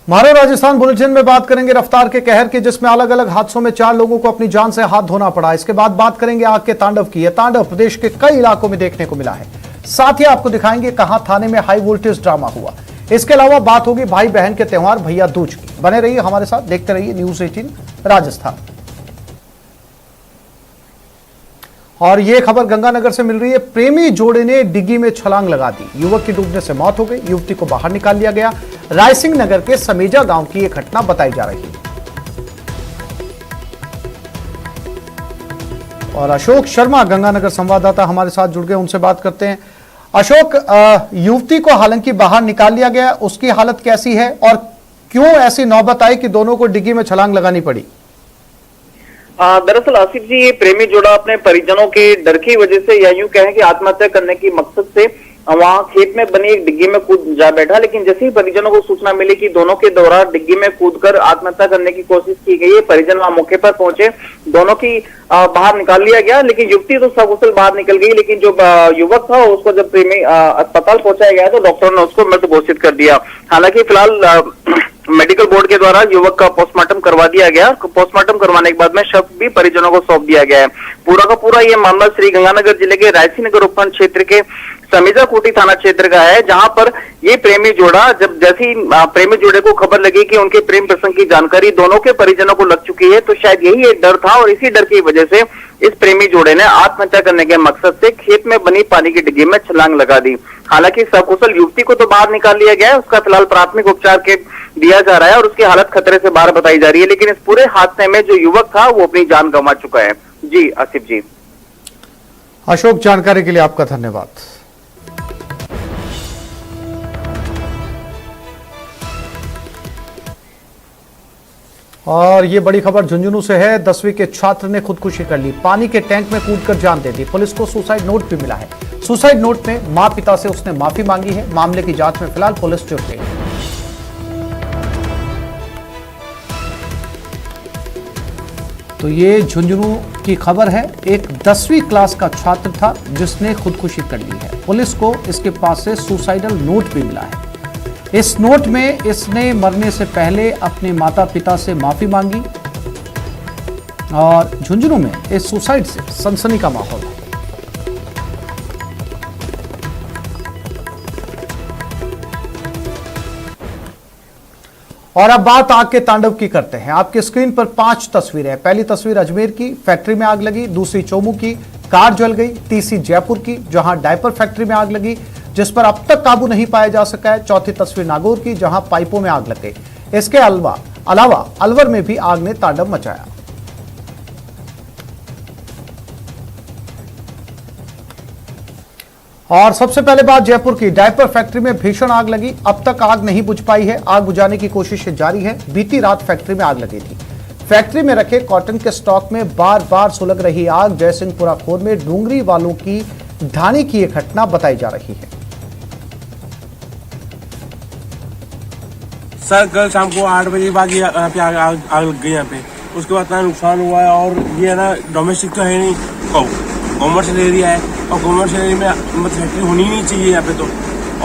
हमारे राजस्थान बुलेटिन में बात करेंगे रफ्तार के कहर की, जिसमें अलग अलग हादसों में 4 लोगों को अपनी जान से हाथ धोना पड़ा। इसके बाद बात करेंगे आग के तांडव की। यह तांडव प्रदेश के कई इलाकों में देखने को मिला है। साथ ही आपको दिखाएंगे कहां थाने में हाई वोल्टेज ड्रामा हुआ। इसके अलावा बात होगी भाई बहन के त्योहार भैया दूज की। बने रहिए हमारे साथ, देखते रहिए न्यूज़ 18 राजस्थान। और ये खबर गंगानगर से मिल रही है। प्रेमी जोड़े ने डिग्गी में छलांग लगा दी। युवक की डूबने से मौत हो गई। युवती को बाहर निकाल लिया गया। रायसिंह नगर के समेजा गांव की यह घटना बताई जा रही है। और अशोक शर्मा गंगानगर संवाददाता हमारे साथ जुड़ गए, उनसे बात करते हैं। अशोक, युवती को हालांकि बाहर निकाल लिया गया, उसकी हालत कैसी है और क्यों ऐसी नौबत आई कि दोनों को डिग्गी में छलांग लगानी पड़ी? दरअसल आसिफ जी, ये प्रेमी जोड़ा अपने परिजनों के डर की वजह से या यूं कहें कि आत्महत्या करने की मकसद से वहां खेत में बनी एक डिग्गी में कूद जा बैठा। लेकिन जैसे ही परिजनों को सूचना मिली कि दोनों के द्वारा डिग्गी में कूदकर आत्महत्या करने की कोशिश की गई है, परिजन वहां मौके पर पहुंचे, दोनों की बाहर निकाल लिया गया। लेकिन युवती तो सकुशल बाहर निकल गई, लेकिन जो युवक था उसको जब प्रेमी अस्पताल पहुंचाया गया तो डॉक्टर ने उसको मृत घोषित कर दिया। हालांकि फिलहाल मेडिकल बोर्ड के द्वारा युवक का पोस्टमार्टम करवा दिया गया। पोस्टमार्टम करवाने के बाद में शव भी परिजनों को सौंप दिया गया है। पूरा का पूरा ये मामला श्री गंगानगर जिले के रायसिंह नगर उपखंड क्षेत्र के समेजा कोटी थाना क्षेत्र का है, जहां पर ये प्रेमी जोड़ा जब जैसी प्रेमी जोड़े को खबर लगी कि उनके प्रेम प्रसंग की जानकारी दोनों के परिजनों को लग चुकी है, तो शायद यही एक डर था और इसी डर की वजह से इस प्रेमी जोड़े ने आत्महत्या करने के मकसद से खेत में बनी पानी की डिग्गी में छलांग लगा दी। हालांकि सकुशल युवती को तो बाहर निकाल लिया गया है, उसका फिलहाल प्राथमिक उपचार के दिया जा रहा है और उसकी हालत खतरे से बाहर बताई जा रही है। लेकिन इस पूरे हादसे में जो युवक था वो अपनी जान गंवा चुका है। जी आसिफ जी। अशोक, जानकारी के लिए आपका धन्यवाद। और ये बड़ी खबर झुंझुनू से है। 10वीं के छात्र ने खुदकुशी कर ली। पानी के टैंक में कूदकर जान दे दी। पुलिस को सुसाइड नोट भी मिला है। सुसाइड नोट में मां पिता से उसने माफी मांगी है। मामले की जांच में फिलहाल पुलिस जुट गई है। तो ये झुंझुनू की खबर है। एक 10वीं क्लास का छात्र था जिसने खुदकुशी कर ली है। पुलिस को इसके पास से सुसाइडल नोट भी मिला है। इस नोट में इसने मरने से पहले अपने माता पिता से माफी मांगी और झुंझुनू में इस सुसाइड से सनसनी का माहौल है। और अब बात आग के तांडव की करते हैं। आपकी स्क्रीन पर 5 तस्वीरें। पहली तस्वीर अजमेर की, फैक्ट्री में आग लगी। दूसरी चोमू की, कार जल गई। तीसरी जयपुर की, जहां डायपर फैक्ट्री में आग लगी, जिस पर अब तक काबू नहीं पाया जा सका है। चौथी तस्वीर नागौर की, जहां पाइपों में आग लग गई। इसके अलावा अलवर में भी आग ने तांडव मचाया। और सबसे पहले बात जयपुर की। डायपर फैक्ट्री में भीषण आग लगी। अब तक आग नहीं बुझ पाई है। आग बुझाने की कोशिशें जारी है। बीती रात फैक्ट्री में आग लगी थी। फैक्ट्री में रखे कॉटन के स्टॉक में बार बार सुलग रही आग जयसिंहपुरा खोर में डूंगरी वालों की ढाणी की यह घटना बताई जा रही है। सर कल शाम को 8 बजे बाद यहाँ पे आग लग गई यहाँ पे। उसके बाद इतना नुकसान हुआ है। और ये है ना, डोमेस्टिक तो है नहीं, कॉमर्शियल एरिया है और कॉमर्शियल एरिया में फैक्ट्री होनी नहीं चाहिए यहाँ पे तो।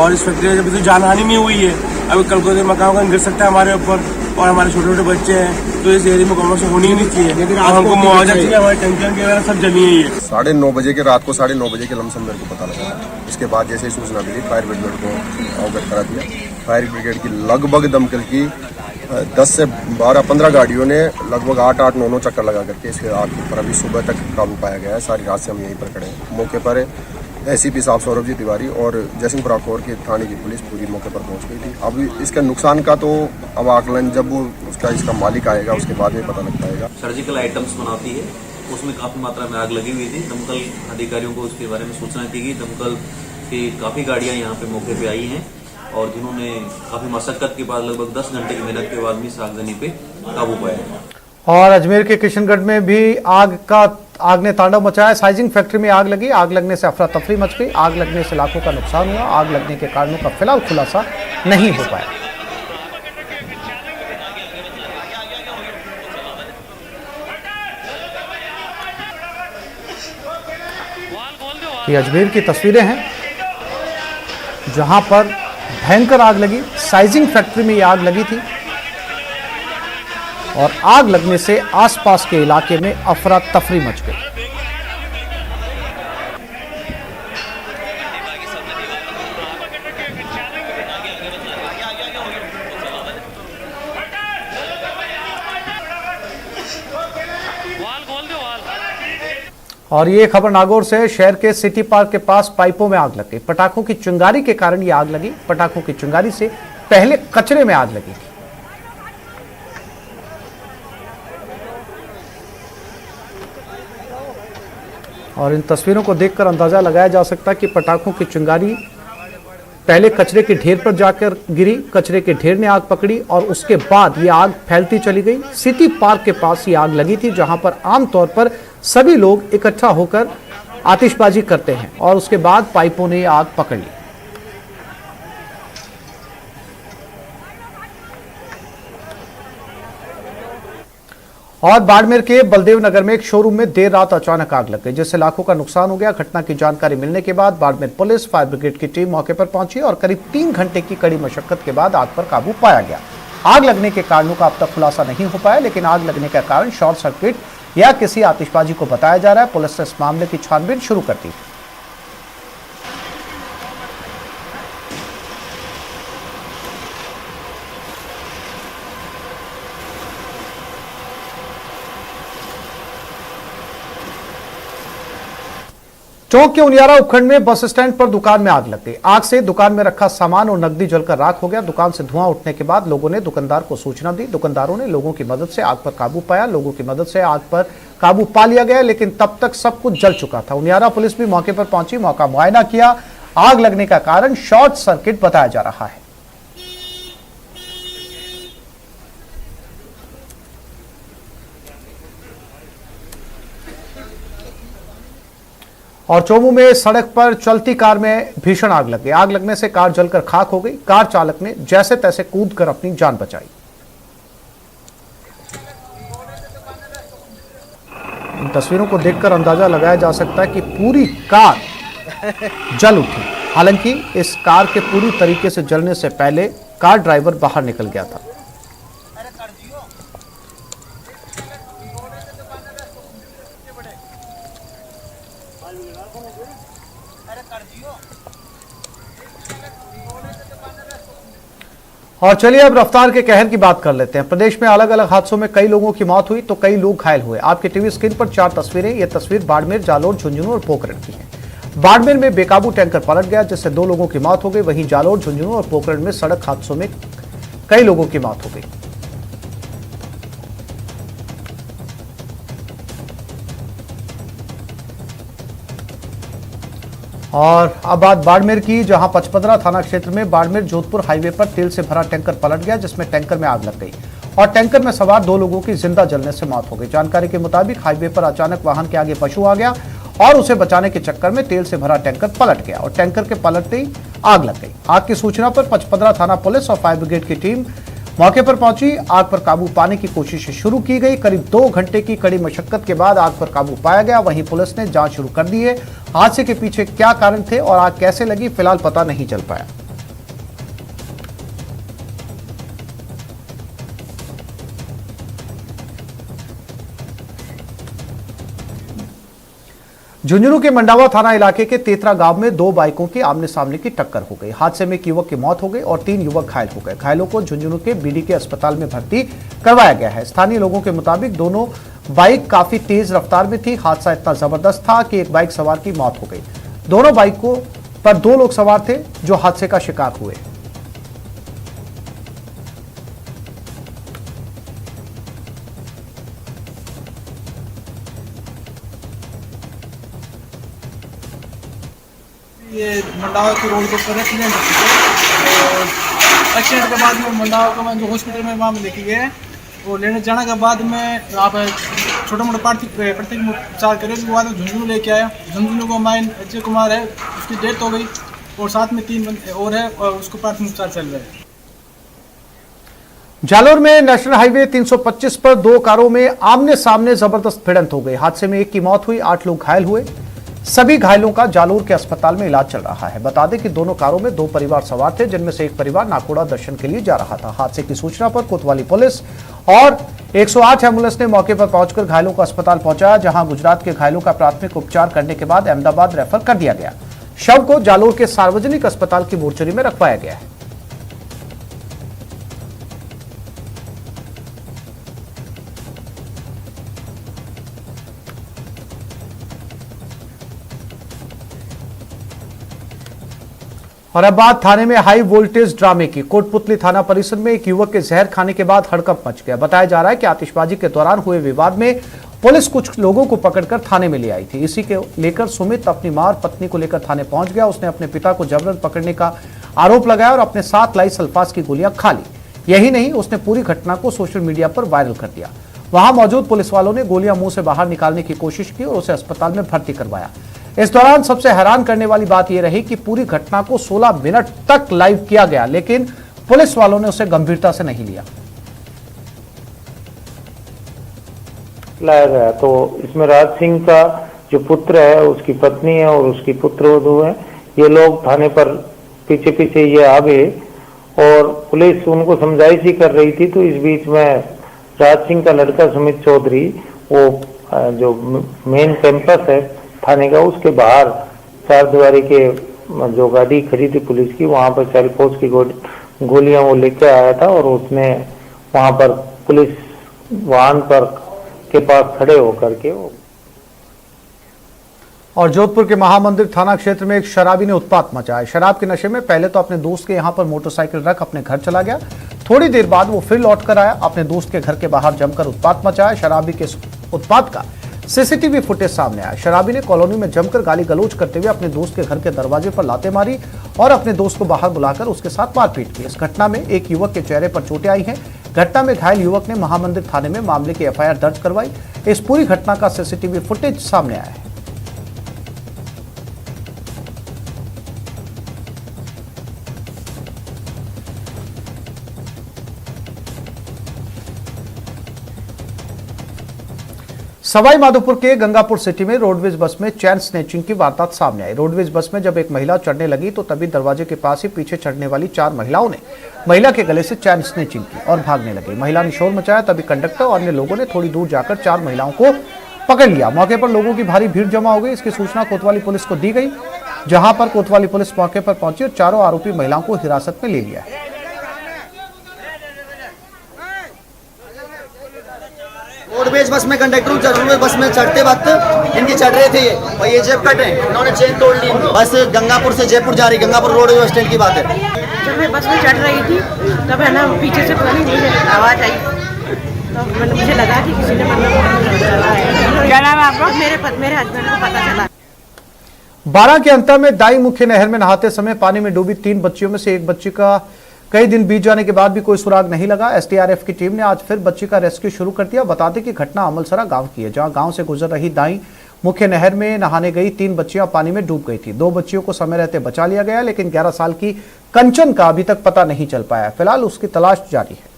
और इस फैक्ट्री में अभी तो जानहानि नहीं हुई है। अभी कल को मकान गिर सकता है हमारे ऊपर और हमारे छोटे छोटे बच्चे हैं, तो इस एरिया में कॉमर्शियल होनी ही नहीं चाहिए। लेकिन हमको मुआवजा चाहिए। हमारी टंकियां वगैरह सब जली है। ये 9:30 बजे के रात को 9:30 बजे के लमसम मेरे को पता लगा। इसके बाद जैसे ही सूचना मिली फायर ब्रिगेड को अवगत करा दिया। फायर ब्रिगेड की लगभग दमकल की 10 से 12-15 गाड़ियों ने लगभग 8-8, 9 चक्कर लगा करके इसके आग पर अभी सुबह तक काबू पाया गया है। सारी रात से हम यहीं पर खड़े हैं। मौके पर एसीपी साहब सौरभ जी तिवारी और जयसिंहपुरा खोर की थाने की पुलिस पूरी मौके पर पहुंच गई थी। अब इसका नुकसान का तो अब आकलन जब वो इसका मालिक आएगा उसके बाद में पता लग पाएगा। सर्जिकल आइटम्स बनाती है, उसमें काफी मात्रा में आग लगी हुई थी। दमकल अधिकारियों को उसके बारे में सूचना की गई। दमकल की काफी गाड़ियां यहाँ पे मौके पे आई हैं और जिन्होंने काफी मशक्कत के बाद लगभग 10 घंटे की मेहनत के बाद भी इस आगजनी पे काबू पाया। और अजमेर के किशनगढ़ में भी आग ने तांडव मचाया। साइजिंग फैक्ट्री में आग लगी। आग लगने से अफरा तफरी मच गई। आग लगने से लाखों का नुकसान हुआ। आग लगने के कारणों का फिलहाल खुलासा नहीं हो पाया। ये अजमेर की तस्वीरें हैं जहां पर भयंकर आग लगी। साइजिंग फैक्ट्री में ये आग लगी थी। और आग लगने से आसपास के इलाके में अफरा तफरी मच गई। और ये खबर नागौर से, शहर के सिटी पार्क के पास पाइपों में आग लग गई। पटाखों की चिंगारी के कारण ये आग लगी। पटाखों की चिंगारी से पहले कचरे में आग लगी थी। और इन तस्वीरों को देखकर अंदाजा लगाया जा सकता है कि पटाखों की चिंगारी पहले कचरे के ढेर पर जाकर गिरी, कचरे के ढेर ने आग पकड़ी और उसके बाद ये आग फैलती चली गई। सिटी पार्क के पास ये आग लगी थी, जहां पर आमतौर पर सभी लोग इकट्ठा होकर आतिशबाजी करते हैं और उसके बाद पाइपों ने आग पकड़ ली। और बाड़मेर के बलदेव नगर में एक शोरूम में देर रात अचानक आग लग गई, जिससे लाखों का नुकसान हो गया। घटना की जानकारी मिलने के बाद बाड़मेर पुलिस, फायर ब्रिगेड की टीम मौके पर पहुंची और करीब 3 घंटे की कड़ी मशक्कत के बाद आग पर काबू पाया गया। आग लगने के कारणों का अब तक खुलासा नहीं हो पाया, लेकिन आग लगने का कारण शॉर्ट सर्किट या किसी आतिशबाजी को बताया जा रहा है। पुलिस ने इस मामले की छानबीन शुरू कर दी। चौक के उनियारा उपखंड में बस स्टैंड पर दुकान में आग लग गई। आग से दुकान में रखा सामान और नकदी जलकर राख हो गया। दुकान से धुआं उठने के बाद लोगों ने दुकानदार को सूचना दी। दुकानदारों ने लोगों की मदद से आग पर काबू पाया। लोगों की मदद से आग पर काबू पा लिया गया, लेकिन तब तक सब कुछ जल चुका था। उनियारा पुलिस भी मौके पर पहुंची, मौका मुआयना किया। आग लगने का कारण शॉर्ट सर्किट बताया जा रहा है। और चोमू में सड़क पर चलती कार में भीषण आग लग गई। आग लगने से कार जलकर खाक हो गई। कार चालक ने जैसे तैसे कूदकर अपनी जान बचाई। इन तस्वीरों को देखकर अंदाजा लगाया जा सकता है कि पूरी कार जल उठी। हालांकि इस कार के पूरी तरीके से जलने से पहले कार ड्राइवर बाहर निकल गया था। और चलिए अब रफ्तार के कहर की बात कर लेते हैं। प्रदेश में अलग अलग हादसों में कई लोगों की मौत हुई तो कई लोग घायल हुए। आपके टीवी स्क्रीन पर 4 तस्वीरें। ये तस्वीर बाड़मेर, जालोर, झुंझुनू और पोखरण की है। बाड़मेर में बेकाबू टैंकर पलट गया, जिससे 2 लोगों की मौत हो गई। वहीं जालोर, झुंझुनू और पोखरण में सड़क हादसों में कई लोगों की मौत हो गई। और अब बात बाड़मेर की, जहां पचपदरा थाना क्षेत्र में बाड़मेर जोधपुर हाईवे पर तेल से भरा टैंकर पलट गया, जिसमें टैंकर में आग लग गई और टैंकर में सवार 2 लोगों की जिंदा जलने से मौत हो गई। जानकारी के मुताबिक हाईवे पर अचानक वाहन के आगे पशु आ गया और उसे बचाने के चक्कर में तेल से भरा टैंकर पलट गया और टैंकर के पलटते ही आग लग गई। आग की सूचना पर पचपदरा थाना पुलिस और फायर ब्रिगेड की टीम मौके पर पहुंची। आग पर काबू पाने की कोशिश शुरू की गई। करीब 2 घंटे की कड़ी मशक्कत के बाद आग पर काबू पाया गया। वहीं पुलिस ने जांच शुरू कर दी है। हादसे के पीछे क्या कारण थे और आग कैसे लगी, फिलहाल पता नहीं चल पाया। झुंझुनू के मंडावा थाना इलाके के तेतरा गांव में 2 बाइकों की आमने सामने की टक्कर हो गई। हादसे में एक युवक की मौत हो गई और 3 युवक घायल हो गए। घायलों को झुंझुनू के बीडीके अस्पताल में भर्ती करवाया गया है। स्थानीय लोगों के मुताबिक दोनों बाइक काफी तेज रफ्तार में थी। हादसा इतना जबरदस्त था कि एक बाइक सवार की मौत हो गई। दोनों बाइकों पर 2 लोग सवार थे जो हादसे का शिकार हुए। ये मंडावा की रोड के ऊपर एक्सीडेंट हो चुका है और एक्सीडेंट के बाद में मंडावा को मैं जो हॉस्पिटल में वहाँ में लेके गए और लेने जाने के बाद में वहाँ पर छोटे मोटे प्राथमिक उपचार करे। उसके बाद झुंझुनू लेके आया। झुंझुनू को माइन अजय कुमार है, उसकी डेथ हो गई और साथ में 3 बंदे और है और उसको प्राथमिक उपचार चल रहा है। जालोर में नेशनल हाईवे 325 पर 2 कारों में आमने सामने जबरदस्त भिड़ंत हो गई। हादसे में एक की मौत हुई, 8 लोग घायल हुए। सभी घायलों का जालोर के अस्पताल में इलाज चल रहा है। बता दें कि दोनों कारों में 2 परिवार सवार थे, जिनमें से एक परिवार नाकोड़ा दर्शन के लिए जा रहा था। हादसे की सूचना पर कोतवाली पुलिस और 108 एम्बुलेंस ने मौके पर पहुंचकर घायलों को अस्पताल पहुंचाया, जहां गुजरात के घायलों का प्राथमिक उपचार करने के बाद अहमदाबाद रेफर कर दिया गया। शव को जालोर के सार्वजनिक अस्पताल की मोर्चरी में रखवाया गया है। और अब बात थाने में हाई वोल्टेज ड्रामे की। कोटपुतली थाना परिसर में एक युवक के जहर खाने के बाद हड़कंप मच गया। बताया जा रहा है कि आतिशबाजी के दौरान हुए विवाद में पुलिस कुछ लोगों को पकड़कर थाने में ले आई थी। इसी के लेकर सुमित अपनी मां और पत्नी को लेकर थाने पहुंच गया। उसने अपने पिता को जबरन पकड़ने का आरोप लगाया और अपने साथ लाई सल्फास की गोलियां खा ली। यही नहीं, उसने पूरी घटना को सोशल मीडिया पर वायरल कर दिया। वहां मौजूद पुलिस वालों ने गोलियां मुंह से बाहर निकालने की कोशिश की और उसे अस्पताल में भर्ती करवाया। इस दौरान सबसे हैरान करने वाली बात यह रही कि पूरी घटना को 16 मिनट तक लाइव किया गया, लेकिन पुलिस वालों ने उसे गंभीरता से नहीं लिया। लाया गया तो इसमें राज सिंह का जो पुत्र है, उसकी पत्नी है और उसकी पुत्रवधू है, ये लोग थाने पर पीछे पीछे ये आ गए और पुलिस उनको समझाइश ही कर रही थी। तो इस बीच में राज सिंह का लड़का सुमित चौधरी, वो जो मेन कैंपस है थाने का, उसके बाहर चार दीवारी के जो गाड़ी खड़ी थी पुलिस की, वहां पर चालीपोस की गोलियां वो लेके आया था और उसने वहां पर पुलिस वाहन पर के पास खड़े होकर के वो। और जोधपुर के महामंदिर थाना क्षेत्र में एक शराबी ने उत्पात मचाया। शराब के नशे में पहले तो अपने दोस्त के यहां पर मोटरसाइकिल रख अपने घर चला गया। थोड़ी देर बाद वो फिर लौट कर आया, अपने दोस्त के घर के बाहर जमकर उत्पात मचाया। शराबी के उत्पात का सीसीटीवी फुटेज सामने आया। शराबी ने कॉलोनी में जमकर गाली गलौज करते हुए अपने दोस्त के घर के दरवाजे पर लातें मारी और अपने दोस्त को बाहर बुलाकर उसके साथ मारपीट की। इस घटना में एक युवक के चेहरे पर चोटें आई हैं। घटना में घायल युवक ने महामंदिर थाने में मामले की एफआईआर दर्ज करवाई। इस पूरी घटना का सीसीटीवी फुटेज सामने आया है। सवाई माधोपुर के गंगापुर सिटी में रोडवेज बस में चैन स्नैचिंग की वारदात सामने आई। रोडवेज बस में जब एक महिला चढ़ने लगी तो तभी दरवाजे के पास ही पीछे चढ़ने वाली 4 महिलाओं ने महिला के गले से चैन स्नैचिंग की और भागने लगी। महिला ने शोर मचाया, तभी कंडक्टर और अन्य लोगों ने थोड़ी दूर जाकर 4 महिलाओं को पकड़ लिया। मौके पर लोगों की भारी भीड़ जमा हो गई। इसकी सूचना कोतवाली पुलिस को दी गई, जहां पर कोतवाली पुलिस मौके पर पहुंची और चारों आरोपी महिलाओं को हिरासत में ले लिया है। रोडवेज बस में कंडक्टर रोडवेज बस में चढ़ते वक्त इनकी चढ़ रहे थे और ये जेब कट है, इन्होंने चेन तोड़ ली। बस गंगापुर से जयपुर जा रही, गंगापुर रोडवेज बस स्टैंड की बात है। जब मैं बस में चढ़ रही थी तब है ना पीछे से पता नहीं मुझे आवाज़ आई, तो मुझे लगा कि किसी ने क्या नाम है आपका? मेरे हस्बैंड को पता चला। 12 के अंतर में दाई मुख्य नहर में नहाते समय पानी में डूबी 3 बच्चियों में से एक बच्ची का कई दिन बीत जाने के बाद भी कोई सुराग नहीं लगा। एसडीआरएफ की टीम ने आज फिर बच्ची का रेस्क्यू शुरू कर दिया। बता दें कि घटना अमलसरा गांव की है, जहां गांव से गुजर रही दाई मुख्य नहर में नहाने गई 3 बच्चियां पानी में डूब गई थी। 2 बच्चियों को समय रहते बचा लिया गया, लेकिन 11 साल की कंचन का अभी तक पता नहीं चल पाया। फिलहाल उसकी तलाश जारी है।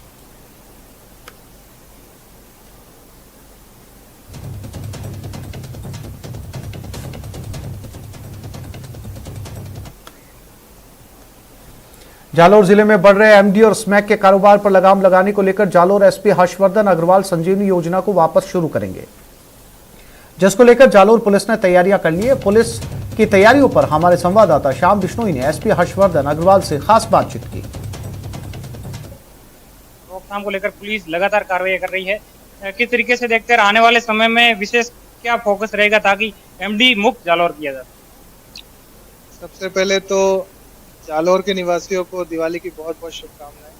जालोर जिले में बढ़ रहे एमडी और स्मैक के कारोबार पर लगाम लगाने को लेकर जालोर एसपी हर्षवर्धन अग्रवाल संजीवनी योजना को वापस शुरू करेंगे, जिसको लेकर जालोर पुलिस ने तैयारियां कर ली है। पुलिस की तैयारियों पर हमारे संवाददाता श्याम बिश्नोई ने एसपी हर्षवर्धन अग्रवाल से खास बातचीत की। रोकथाम को लेकर पुलिस लगातार कार्रवाई कर रही है। किस तरीके से देखते हैं आने वाले समय में विशेष क्या फोकस रहेगा ताकि एमडी मुक्त जालोर किया जाए? सबसे पहले तो जालोर के निवासियों को दिवाली की बहुत बहुत शुभकामनाएं।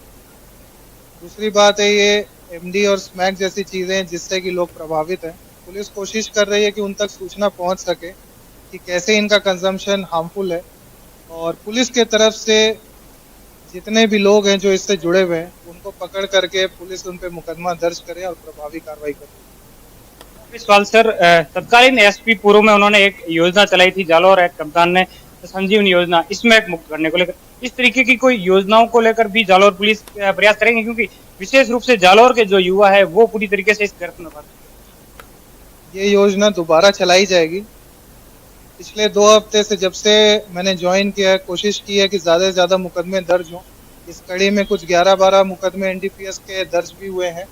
दूसरी बात है, ये एमडी और स्मैक जैसी चीजें जिससे कि लोग प्रभावित हैं, पुलिस कोशिश कर रही है कि उन तक सूचना पहुंच सके कि कैसे इनका कंजम्पशन हार्मफुल है, और पुलिस के तरफ से जितने भी लोग हैं जो इससे जुड़े हुए हैं उनको पकड़ करके पुलिस उन पे मुकदमा दर्ज करे और प्रभावी कार्रवाई करे। इस सवाल सर, तत्कालीन एसपी पूर्व में उन्होंने एक योजना चलाई थी जालोर एक कप्तान ने, संजीवनी योजना, इसमें मुक्त करने को लेकर इस तरीके की कोई योजनाओं को लेकर भी जालोर पुलिस प्रयास करेंगे, क्योंकि विशेष रूप से जालोर के जो युवा है वो पूरी तरीके से इस गर्त में फंसे। ये योजना दोबारा चलाई जाएगी। पिछले 2 हफ्ते से जब से मैंने ज्वाइन किया है, कोशिश की है कि ज्यादा से ज्यादा मुकदमे दर्ज हों। इस कड़ी में कुछ 11-12 मुकदमे एनडीपीएस के दर्ज भी हुए हैं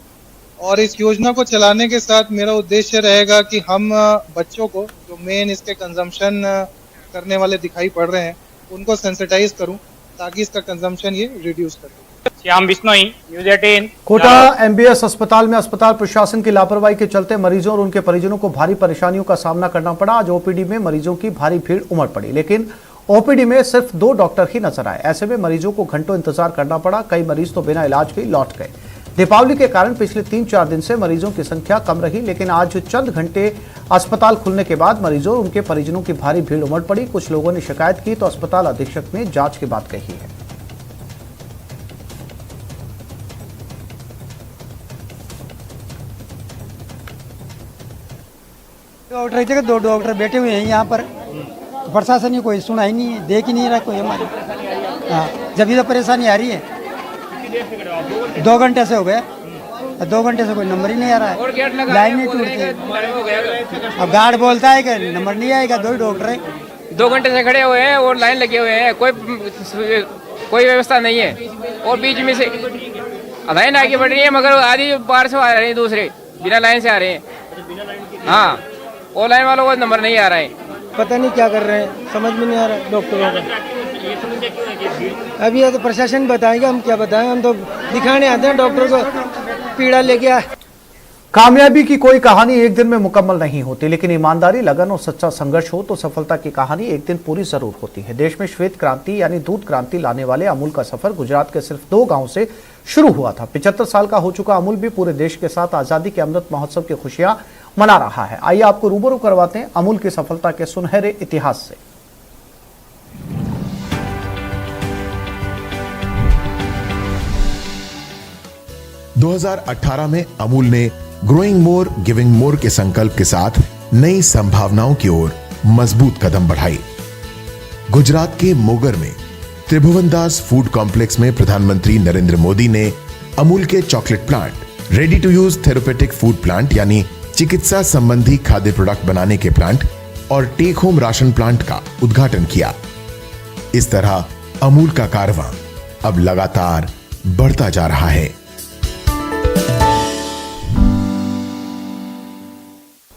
और इस योजना को चलाने के साथ मेरा उद्देश्य रहेगा कि हम बच्चों को जो मेन इसके कंजम्पशन करने वाले दिखाई पड़ रहे हैं उनको सेंसिटाइज करूं ताकि इसका कंजम्पशन ये रिड्यूस कर दे। श्याम बिश्नोई, न्यूज 18। कोटा एमबीएस अस्पताल में अस्पताल प्रशासन की लापरवाही के चलते मरीजों और उनके परिजनों को भारी परेशानियों का सामना करना पड़ा। आज ओपीडी में मरीजों की भारी भीड़ उमड़ पड़ी, लेकिन ओपीडी में सिर्फ 2 डॉक्टर ही नजर आए। ऐसे में मरीजों को घंटों इंतजार करना पड़ा। कई मरीज तो बिना इलाज के लौट गए। दीपावली के कारण पिछले 3-4 दिन से मरीजों की संख्या कम रही, लेकिन आज चंद घंटे अस्पताल खुलने के बाद मरीजों और उनके परिजनों की भारी भीड़ उमड़ पड़ी। कुछ लोगों ने शिकायत की तो अस्पताल अधीक्षक ने जांच की बात कही है। डॉक्टर थे, 2 डॉक्टर बैठे हुए हैं यहाँ पर। प्रशासन ने कोई सुना ही नहीं है, देख ही नहीं रहा कोई हमारे। हाँ, जब इधर परेशानी आ रही है 2 घंटे से हो गए। 2 घंटे से कोई नंबर ही नहीं आ रहा है, लाइन नहीं टूटती। अब गार्ड बोलता है कि नंबर नहीं आएगा। 2 ही डॉक्टर है, 2 घंटे से खड़े हुए हैं और लाइन लगे हुए हैं। कोई व्यवस्था नहीं है और बीच में से लाइन आगे बढ़ रही है, मगर आधी पार से आ रहे हैं, दूसरे बिना लाइन से आ रहे हैं। हाँ, और लाइन वालों को नंबर नहीं आ रहा है। पता नहीं क्या कर रहे हैं, समझ में नहीं आ रहा डॉक्टरों का। अभी ये तो प्रशासन बताएंगे, हम क्या बताएं। हम तो दिखाने आते हैं डॉक्टर को, पीड़ा लेके आए। कामयाबी की कोई कहानी एक दिन में मुकम्मल नहीं होती, लेकिन ईमानदारी, लगन और सच्चा संघर्ष हो तो सफलता की कहानी एक दिन पूरी जरूर होती है। देश में श्वेत क्रांति यानी दूध क्रांति लाने वाले अमूल का सफर गुजरात के सिर्फ 2 गांव से शुरू हुआ था। 75 साल का हो चुका अमूल भी पूरे देश के साथ आजादी के अमृत महोत्सव की खुशियां मना रहा है। आइए आपको रूबरू करवाते हैं अमूल की सफलता के सुनहरे इतिहास से। – 2018 में अमूल ने ग्रोइंग मोर गिविंग मोर के संकल्प के साथ नई संभावनाओं की ओर मजबूत कदम बढ़ाई। गुजरात के मोगर में त्रिभुवनदास फूड कॉम्प्लेक्स में प्रधानमंत्री नरेंद्र मोदी ने अमूल के chocolate plant, ready to use therapeutic food plant यानी चिकित्सा संबंधी खाद्य प्रोडक्ट बनाने के प्लांट और टेक होम राशन प्लांट का उद्घाटन किया। इस तरह अमूल का कारवां अब लगातार बढ़ता जा रहा है।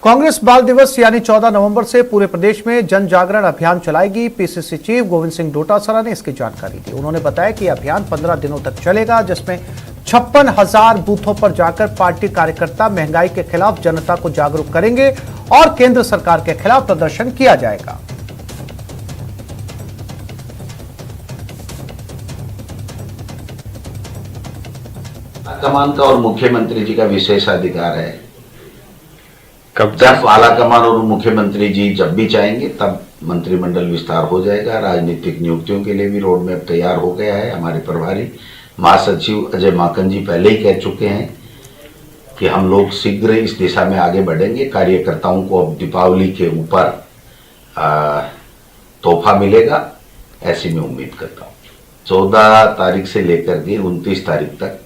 कांग्रेस बाल दिवस यानी 14 नवंबर से पूरे प्रदेश में जन जागरण अभियान चलाएगी। पीसीसी चीफ गोविंद सिंह डोटासरा ने इसकी जानकारी दी। उन्होंने बताया कि अभियान 15 दिनों तक चलेगा, जिसमें 56,000 बूथों पर जाकर पार्टी कार्यकर्ता महंगाई के खिलाफ जनता को जागरूक करेंगे और केंद्र सरकार के खिलाफ प्रदर्शन किया जाएगा। कमान का और मुख्यमंत्री जी का विशेषाधिकार है। जब आला कमान और मुख्यमंत्री जी जब भी चाहेंगे तब मंत्रिमंडल विस्तार हो जाएगा। राजनीतिक नियुक्तियों के लिए भी रोड मैप तैयार हो गया है। हमारे प्रभारी महासचिव अजय माकन जी पहले ही कह चुके हैं कि हम लोग शीघ्र इस दिशा में आगे बढ़ेंगे। कार्यकर्ताओं को अब दीपावली के ऊपर तोहफा मिलेगा, ऐसी मैं उम्मीद करता हूँ। 14 तारीख से लेकर के 29 तारीख तक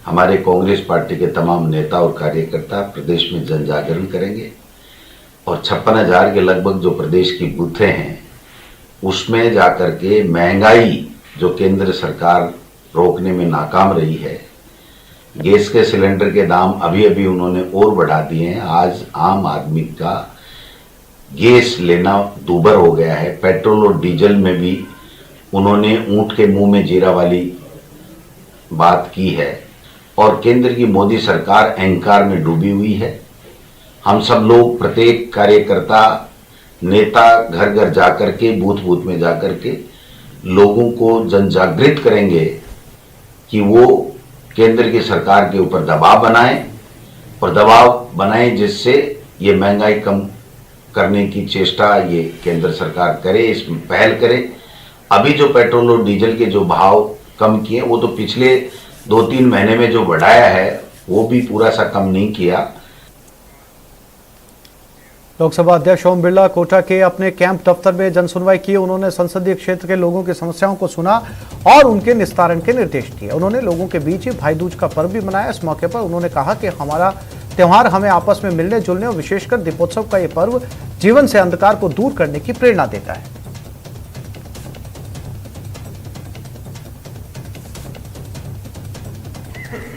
हमारे कांग्रेस पार्टी के तमाम नेता और कार्यकर्ता प्रदेश में जन जागरण करेंगे और 56,000 के लगभग जो प्रदेश की बूथें हैं उसमें जाकर के महंगाई जो केंद्र सरकार रोकने में नाकाम रही है, गैस के सिलेंडर के दाम अभी अभी उन्होंने और बढ़ा दिए हैं। आज आम आदमी का गैस लेना दूभर हो गया है। पेट्रोल और डीजल में भी उन्होंने ऊंट के मुंह में जीरा वाली बात की है और केंद्र की मोदी सरकार अहंकार में डूबी हुई है। हम सब लोग, प्रत्येक कार्यकर्ता, नेता घर घर जाकर के, बूथ बूथ में जाकर के लोगों को जन जागृत करेंगे कि वो केंद्र की सरकार के ऊपर दबाव बनाएं और दबाव बनाएं जिससे ये महंगाई कम करने की चेष्टा ये केंद्र सरकार करे, इसमें पहल करे। अभी जो पेट्रोल और डीजल के जो भाव कम किए वो तो पिछले 2-3 महीने में जो बढ़ाया है वो भी पूरा सा कम नहीं किया। लोकसभा अध्यक्ष ओम बिरला कोटा के अपने कैंप दफ्तर में जनसुनवाई की। उन्होंने संसदीय क्षेत्र के लोगों की समस्याओं को सुना और उनके निस्तारण के निर्देश दिए। उन्होंने लोगों के बीच भाई दूज का पर्व भी मनाया। इस मौके पर उन्होंने कहा कि हमारा त्योहार हमें आपस में मिलने जुलने और विशेषकर दीपोत्सव का ये पर्व जीवन से अंधकार को दूर करने की प्रेरणा देता है।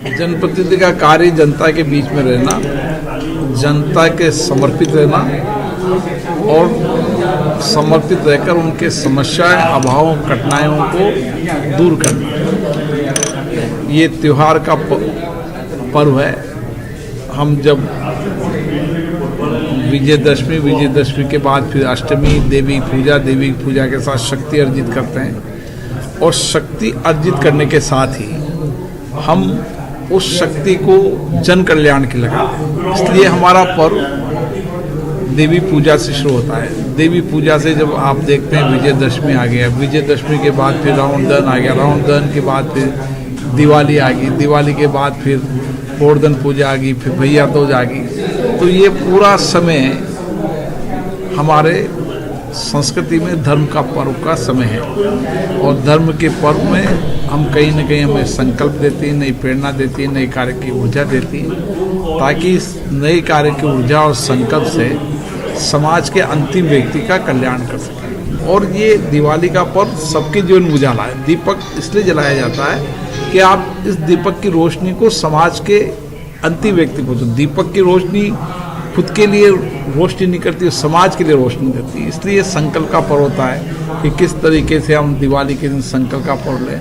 जनप्रतिनिधि का कार्य जनता के बीच में रहना, जनता के समर्पित रहना और समर्पित रहकर उनके समस्याएं, अभावों, कठिनाइयों को दूर करना। ये त्योहार का पर्व है। हम जब विजयदशमी के बाद फिर अष्टमी, देवी पूजा के साथ शक्ति अर्जित करते हैं और शक्ति अर्जित करने के साथ ही हम उस शक्ति को जन कल्याण के लगाते हैं। इसलिए हमारा पर्व देवी पूजा से शुरू होता है। देवी पूजा से जब आप देखते हैं विजयदशमी आ गया, विजयदशमी के बाद फिर रावण दहन आ गया, रावण दहन के बाद फिर दिवाली आ गई, दिवाली के बाद फिर गोवर्धन पूजा आ गई, फिर भैया दूज आ गई। तो ये पूरा समय हमारे संस्कृति में धर्म का पर्व का समय है और धर्म के पर्व में हम कहीं न कहीं हमें संकल्प देती है, नई प्रेरणा देती है, नई कार्य की ऊर्जा देती है, ताकि इस नई कार्य की ऊर्जा और संकल्प से समाज के अंतिम व्यक्ति का कल्याण कर सकें। और ये दिवाली का पर्व सबके जीवन में उजाला है। दीपक इसलिए जलाया जाता है कि आप इस दीपक की रोशनी को समाज के अंतिम व्यक्ति को, तो दीपक की रोशनी खुद के लिए रोशनी नहीं करती, समाज के लिए रोशनी देती है। इसलिए संकल्प का पर्व होता है कि किस तरीके से हम दिवाली के दिन संकल्प का पर्व लें।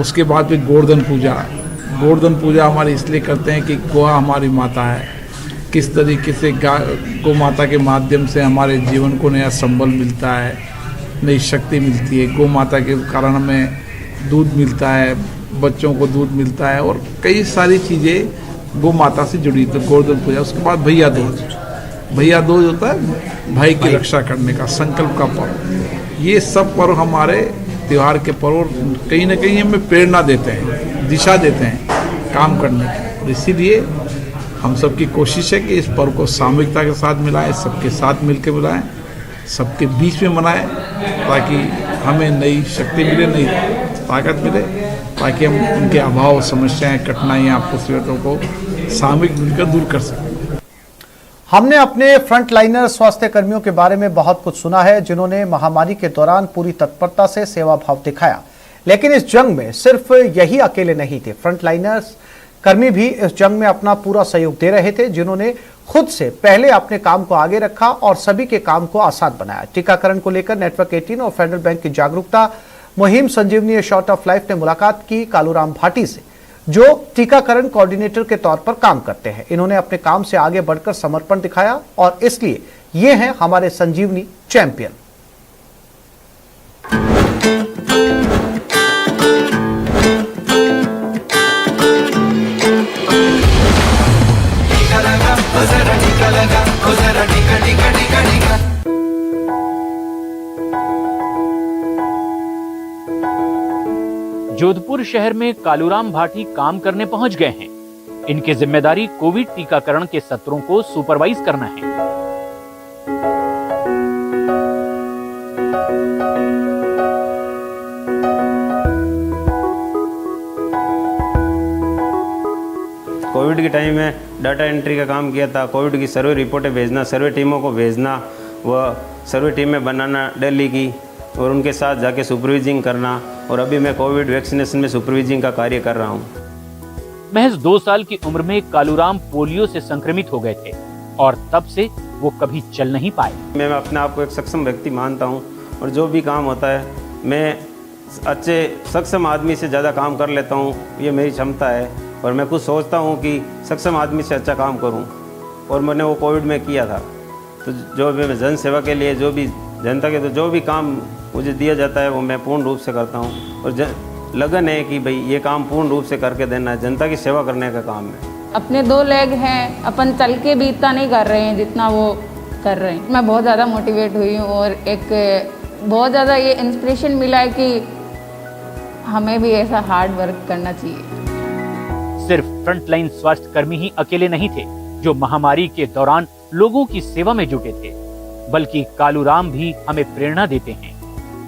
उसके बाद फिर गोवर्धन पूजा हमारी इसलिए करते हैं कि गोवा हमारी माता है। किस तरीके से गौ माता के माध्यम से हमारे जीवन को नया संबल मिलता है, नई शक्ति मिलती है। गौ माता के कारण हमें दूध मिलता है, बच्चों को दूध मिलता है और कई सारी चीज़ें गौ माता से जुड़ी। तो गोवर्धन पूजा, उसके बाद भैया दूज होता है भाई की रक्षा करने का, संकल्प का पर्व। ये सब पर्व हमारे त्योहार के पर्व कहीं ना कहीं हमें प्रेरणा देते हैं, दिशा देते हैं काम करने की। और इसीलिए हम सबकी कोशिश है कि इस पर्व को सामूहिकता के साथ मिलाएं, सबके साथ मिलकर मिलाएं, सबके बीच में मनाएं, ताकि हमें नई शक्ति मिले, नई ताकत मिले, ताकि हम उनके अभाव, समस्याएं, कठिनाइयाँ, मुसीबतों को सामूहिक मिलकर दूर कर सकें। हमने अपने फ्रंटलाइनर स्वास्थ्य कर्मियों के बारे में बहुत कुछ सुना है, जिन्होंने महामारी के दौरान पूरी तत्परता से सेवा भाव दिखाया। लेकिन इस जंग में सिर्फ यही अकेले नहीं थे, फ्रंटलाइनर्स कर्मी भी इस जंग में अपना पूरा सहयोग दे रहे थे, जिन्होंने खुद से पहले अपने काम को आगे रखा और सभी के काम को आसान बनाया। टीकाकरण को लेकर नेटवर्क 18 और फेडरल बैंक की जागरूकता मुहिम संजीवनी शॉर्ट ऑफ लाइफ ने मुलाकात की कालूराम भाटी से, जो टीकाकरण कोऑर्डिनेटर के तौर पर काम करते हैं। इन्होंने अपने काम से आगे बढ़कर समर्पण दिखाया और इसलिए ये हैं हमारे संजीवनी चैंपियन। जोधपुर शहर में कालूराम भाटी काम करने पहुंच गए हैं। इनकी जिम्मेदारी कोविड टीकाकरण के सत्रों को सुपरवाइज करना है। कोविड के टाइम में डाटा एंट्री का काम किया था, कोविड की सर्वे रिपोर्टें भेजना, सर्वे टीमों को भेजना, व सर्वे टीमें बनाना दिल्ली की और उनके साथ जाके सुपरवाइजिंग करना। और अभी मैं कोविड वैक्सीनेशन में सुपरवाइजिंग का कार्य कर रहा हूँ। महज 2 साल की उम्र में कालूराम पोलियो से संक्रमित हो गए थे और तब से वो कभी चल नहीं पाए। मैं अपने आप को एक सक्षम व्यक्ति मानता हूँ और जो भी काम होता है मैं अच्छे सक्षम आदमी से ज़्यादा काम कर लेता हूँ, ये मेरी क्षमता है। और मैं खुद सोचता हूँ कि सक्षम आदमी से अच्छा काम करूँ और मैंने वो कोविड में किया था। तो जो भी मैं जन सेवा के लिए, जो भी जनता के तो जो भी काम मुझे दिया जाता है वो मैं पूर्ण रूप से करता हूँ और लगन है कि भाई ये काम पूर्ण रूप से करके देना है, जनता की सेवा करने का काम है। अपने 2 लेग हैं, अपन चल के भी इतना नहीं कर रहे हैं जितना वो कर रहे हैं। मैं बहुत ज़्यादा मोटिवेट हुई हूँ और एक बहुत ज़्यादा ये इंस्पिरेशन मिला है कि हमें भी ऐसा हार्ड वर्क करना चाहिए। सिर्फ फ्रंटलाइन स्वास्थ्य कर्मी ही अकेले नहीं थे जो महामारी के दौरान लोगों की सेवा में जुटे थे, बल्कि कालूराम भी हमें प्रेरणा देते हैं।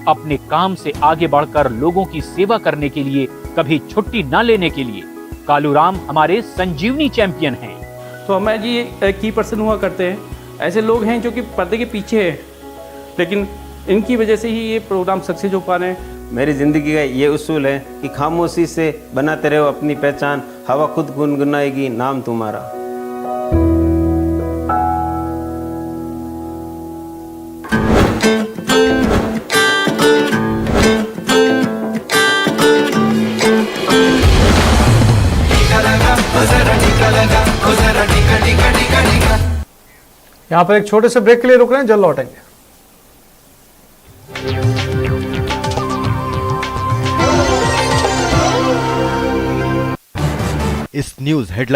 अपने काम से आगे बढ़कर लोगों की सेवा करने के लिए, कभी छुट्टी न लेने के लिए कालूराम हमारे संजीवनी चैंपियन हैं। तो हमारे जी एक की पर्सन हुआ करते हैं, ऐसे लोग हैं जो कि पर्दे के पीछे हैं, लेकिन इनकी वजह से ही ये प्रोग्राम सक्सेस हो पा रहे हैं। मेरी ज़िंदगी का ये उसूल है कि खामोशी से बनाते रहो अपनी पहचान, हवा खुद गुनगुनाएगी नाम तुम्हारा। यहाँ पर एक छोटे से ब्रेक के लिए रुक रहे हैं, जल्द लौटेंगे। इस न्यूज हेडलाइन